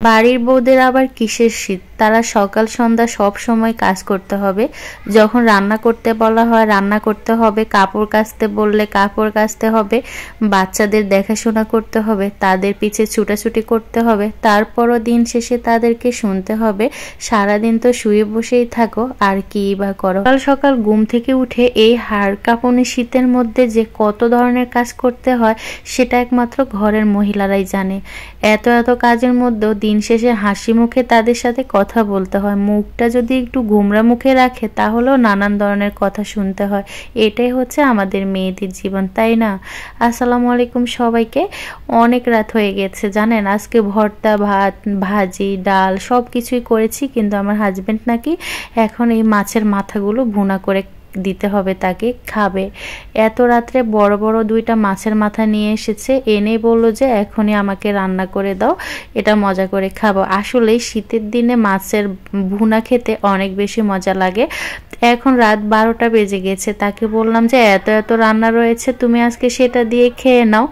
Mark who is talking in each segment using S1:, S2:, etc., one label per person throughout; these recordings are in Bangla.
S1: বাড়ির বউদের আবার কিসের শীত, তারা সকাল সন্ধ্যা সব সময় কাজ করতে হবে। যখন রান্না করতে বলা হয় রান্না করতে হবে, কাপড় কাচতে বললে কাপড় কাচতে হবে, বাচ্চাদের দেখাশোনা করতে হবে, তাদের পিছে ছুটাছুটি করতে হবে, তারপরও দিন শেষে তাদেরকে শুনতে হবে সারাদিন তো শুয়ে বসেই থাকো, আর কি বা করো। সকাল সকাল ঘুম থেকে উঠে এই হাড় কাঁপুনি শীতের মধ্যে যে কত ধরনের কাজ করতে হয় সেটা একমাত্র ঘরের মহিলারাই জানে। এত এত কাজের মধ্যেও দিন শেষে হাসি মুখে তাদের সাথে কথা বলতে হয়। মুখটা যদি একটু গোমরা মুখে রাখে তাহলেও নানান ধরনের কথা শুনতে হয়। এটাই হচ্ছে আমাদের মেয়েদের জীবন, তাই না? আসসালামু আলাইকুম সবাইকে। অনেক রাত হয়ে গেছে জানেন, আজকে ভর্তা, ভাত, ভাজি, ডাল সব কিছুই করেছি, কিন্তু আমার হাজবেন্ড নাকি এখন এই মাছের মাথাগুলো ভুনা করে দিতে হবে, তাকে খাবে। এত রাত্রে বড় বড় দুইটা মাছের মাথা নিয়ে এসেছে, এনে বলল যে এখনই আমাকে রান্না করে দাও, এটা মজা করে খাবো। আসলে শীতের দিনে মাছের ভুনা খেতে অনেক বেশি মজা লাগে। এখন রাত 12টা বেজে গেছে, তাকে বললাম যে এত এত রান্না রয়েছে, তুমি আজকে সেটা দিয়ে খেয়ে নাও।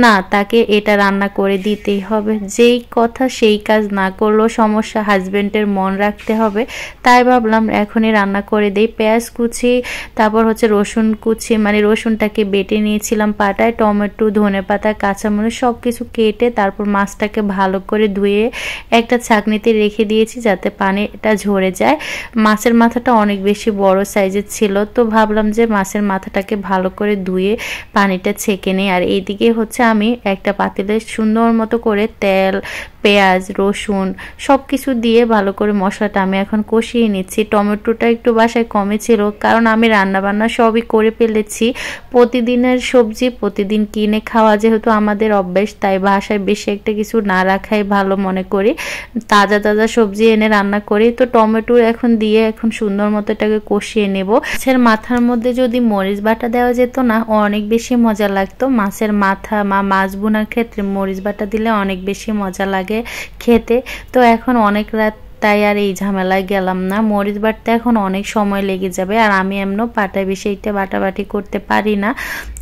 S1: না, তাকে এটা রান্না করে দিতেই হবে। যেই কথা সেই কাজ না করলেও সমস্যা, হাজবেন্ডের মন রাখতে হবে। তাই ভাবলাম এখনই রান্না করে দেই। পেঁয়াজ কুচি, তারপর হচ্ছে রসুন কুচি, মানে রসুনটাকে বেটে নিয়েছিলাম পাটায়, টমেটো, ধনেপাতা, কাঁচামরিচ সব কিছু কেটে তারপর মাছটাকে ভালো করে ধুয়ে একটা ছাঁকনিতে রেখে দিয়েছি যাতে পানিটা ঝরে যায়। মাছের মাথাটা অনেক বেশি বড় সাইজের ছিল, তো ভাবলাম যে মাছের মাথাটাকে ভালো করে ধুয়ে পানিটা ছেঁকে নিই। আর এইদিকে হচ্ছে আমি একটা পাতিলে সুন্দর মতো করে তেল, পেঁয়াজ, রসুন সব কিছু দিয়ে ভালো করে মশলাটা আমি এখন কষিয়ে নিচ্ছি। টমেটোটা একটু বাসায় কমে ছিল, কারণ আমি রান্না বান্না সবই করে ফেলেছি। প্রতিদিনের সবজি প্রতিদিন কিনে খাওয়া যেহেতু আমাদের অভ্যাস, তাই বাসায় বেশি একটা কিছু না রাখাই ভালো মনে করি। তাজা তাজা সবজি এনে রান্না করি। তো টমেটো এখন দিয়ে এখন সুন্দর মতো এটাকে কষিয়ে নেব। মাছের মাথার মধ্যে যদি মরিচ বাটা দেওয়া যেত না, অনেক বেশি মজা লাগতো। মাছের মাথা মাছ ভুনার ক্ষেত্রে মরিচ বাটা দিলে অনেক বেশি মজা লাগে খেতে। তো এখন অনেক রাত, তাই আর এই ঝামেলায় গেলাম না। মরিচ বাটতে এখন অনেক সময় লেগে যাবে, আর আমি এমনও পাটায় বেশি এটা বাটাবাটি করতে পারি না।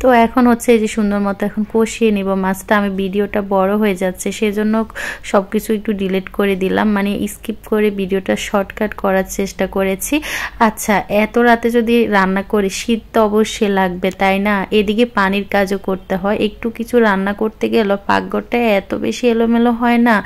S1: তো এখন হচ্ছে এই যে সুন্দর মতো এখন কষিয়ে নিব মাছটা। আমি ভিডিওটা বড় হয়ে যাচ্ছে সেজন্য সব কিছু একটু ডিলিট করে দিলাম, মানে স্কিপ করে ভিডিওটা শর্টকাট করার চেষ্টা করেছি। আচ্ছা, এত রাতে যদি রান্না করি, শীত তো অবশ্যই লাগবে, তাই না? এদিকে পানির কাজও করতে হয়। একটু কিছু রান্না করতে গেলেও পাকঘরটা এত বেশি এলোমেলো হয় না।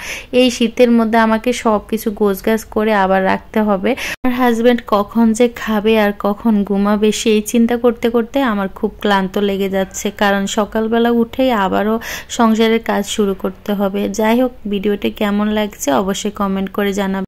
S1: এই শীতের মধ্যে আমাকে সব কিছু গোছগাছ করে আবার রাখতে হবে। আমার হাজবেন্ড কখন যে খাবে আর কখন ঘুমাবে সেই চিন্তা করতে করতে আমার খুব ক্লান্ত লেগে যাচ্ছে, কারণ সকালবেলা উঠেই আবারও সংসারের কাজ শুরু করতে হবে। যাই হোক, ভিডিওটা কেমন লাগছে অবশ্যই কমেন্ট করে জানাবেন।